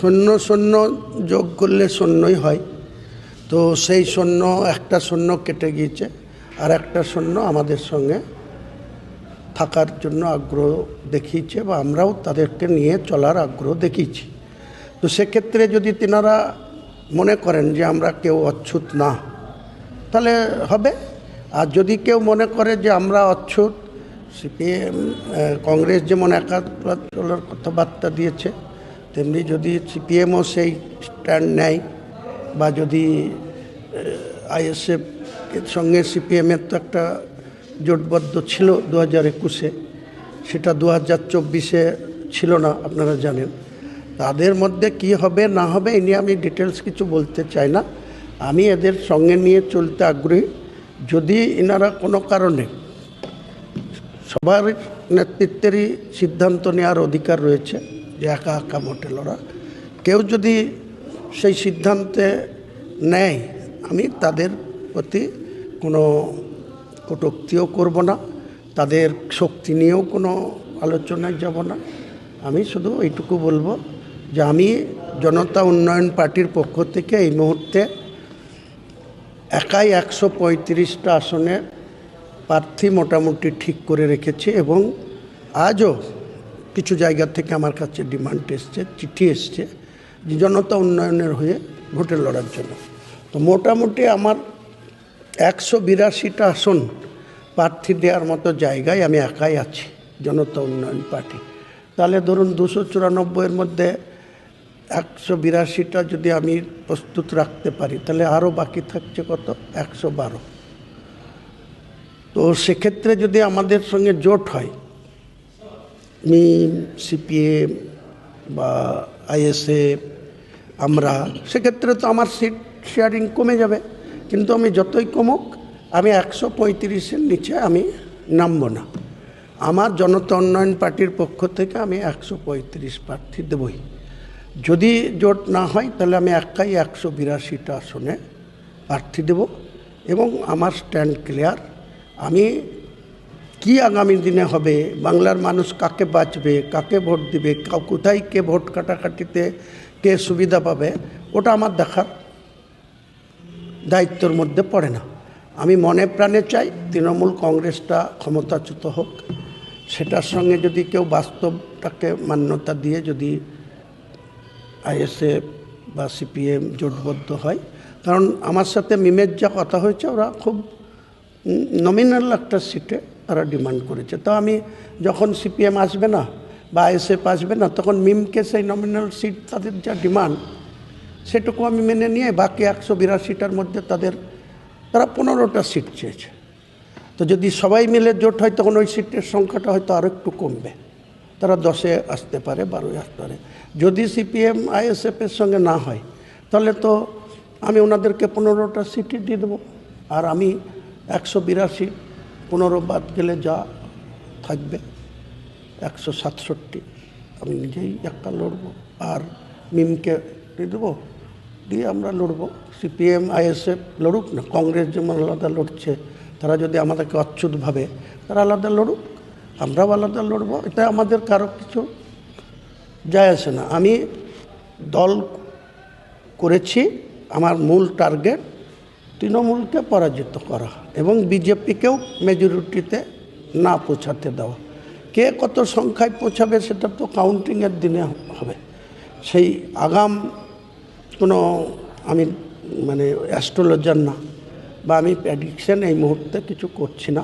শূন্য শূন্য যোগ করলে শূন্যই হয়। তো সেই শূন্য একটা শূন্য কেটে গিয়েছে, আর একটা শূন্য আমাদের সঙ্গে থাকার জন্য আগ্রহ দেখিয়েছে, বা আমরাও তাদেরকে নিয়ে চলার আগ্রহ দেখিয়েছি। তো সেক্ষেত্রে যদি তেনারা মনে করেন যে আমরা কেউ অচ্ছুত না, তাহলে হবে। আর যদি কেউ মনে করে যে আমরা অচ্ছুত, সিপিএম কংগ্রেস যেমন একাত্মতা চলার কথাবার্তা দিয়েছে, তেমনি যদি সিপিএমও সেই স্ট্যান্ড নেয়, বা যদি আইএসএফ এর সঙ্গে সিপিএমের তো একটা জোটবদ্ধ ছিল 2021-এ, সেটা 2024-এ ছিল না, আপনারা জানেন। তাদের মধ্যে কি হবে না হবে এ নিয়ে আমি ডিটেলস কিছু বলতে চাই না। আমি এদের সঙ্গে নিয়ে চলতে আগ্রহী। যদি এনারা কোনো কারণে, সবার নেতৃত্বেরই সিদ্ধান্ত নেওয়ার অধিকার রয়েছে যে একা একা মোটে লড়া, কেউ যদি সেই সিদ্ধান্তে নেয়, আমি তাদের প্রতি কোনো কটূক্তিও করব না, তাদের শক্তি নিয়েও কোনো আলোচনায় যাব না। আমি শুধু এইটুকু বলবো যে আমি জনতা উন্নয়ন পার্টির পক্ষ থেকে এই মুহূর্তে একাই 135টা আসনে প্রার্থী মোটামুটি ঠিক করে রেখেছি, এবং আজও কিছু জায়গা থেকে আমার কাছে ডিমান্ড এসছে, চিঠি এসছে যে জনতা উন্নয়নের হয়ে ভোটে লড়ার জন্য। তো মোটামুটি আমার 182টা আসন প্রার্থী দেওয়ার মতো জায়গায় আমি একাই আছি, জনতা উন্নয়ন পার্টি। তাহলে ধরুন 294-এর মধ্যে 182টা যদি আমি প্রস্তুত রাখতে পারি, তাহলে আরও বাকি থাকছে কত? 112। তো সেক্ষেত্রে যদি আমাদের সঙ্গে জোট হয়, সিপিএম বা আইএসএফ, আমরা, সেক্ষেত্রে তো আমার সিট শেয়ারিং কমে যাবে। কিন্তু আমি যতই কমুক, আমি 135-এর নিচে আমি নামব না। আমার জনতা উন্নয়ন পার্টির পক্ষ থেকে আমি 135 প্রার্থী দেবই। যদি জোট না হয়, তাহলে আমি একাই 182টা আসনে প্রার্থী দেব, এবং আমার স্ট্যান্ড ক্লিয়ার। আমি কি আগামী দিনে হবে, বাংলার মানুষ কাকে বাঁচবে, কাকে ভোট দিবে, কোথায় কে ভোট কাটাকাটিতে কে সুবিধা পাবে, ওটা আমার দেখার দায়িত্বর মধ্যে পড়ে না। আমি মনে প্রাণে চাই তৃণমূল কংগ্রেসটা ক্ষমতাচ্যুত হোক। সেটার সঙ্গে যদি কেউ বাস্তবটাকে মান্যতা দিয়ে যদি আইএসএফ বা সিপিএম জোটবদ্ধ হয়, কারণ আমার সাথে মিমের যা কথা হয়েছে, ওরা খুব নমিনাল একটা সিটে তারা ডিমান্ড করেছে। তো আমি যখন সিপিএম আসবে না বা আইএসএফ আসবে না, তখন মিমকে সেই নমিনাল সিট, তাদের যা ডিমান্ড, সেটুকু আমি মেনে নিয়ে বাকি 182টার মধ্যে তারা 15টা সিট চেয়েছে। তো যদি সবাই মিলে জোট হয়, তখন ওই সিটের সংখ্যাটা হয়তো আরও একটু কমবে, তারা 10-এ আসতে পারে, 12-এ আসতে পারে। যদি সিপিএম আইএসএফের সঙ্গে না হয়, তাহলে তো আমি ওনাদেরকে 15টা সিটই দিয়ে দেবো, আর আমি 182, 15 বাদ গেলে যা থাকবে 167, আমি নিজেই একটা লড়বো, আর মিমকে দিয়ে দেবো, দিয়ে আমরা লড়বো। সিপিএম আইএসএফ লড়ুক না, কংগ্রেস যেমন আলাদা লড়ছে, তারা যদি আমাদেরকে অচ্ছুত ভাবে, তারা আলাদা লড়ুক, আমরাও আলাদা লড়বো। এটা আমাদের কারো কিছু যায় আসে না। আমি দল করেছি, আমার মূল টার্গেট তৃণমূলকে পরাজিত করা এবং বিজেপিকেও মেজরিটিতে না পৌঁছাতে দেওয়া। কে কত সংখ্যায় পৌঁছাবে সেটা তো কাউন্টিংয়ের দিনে হবে। সেই আগাম কোনো আমি অ্যাস্ট্রোলজার না, বা আমি প্রেডিকশন এই মুহূর্তে কিছু করছি না।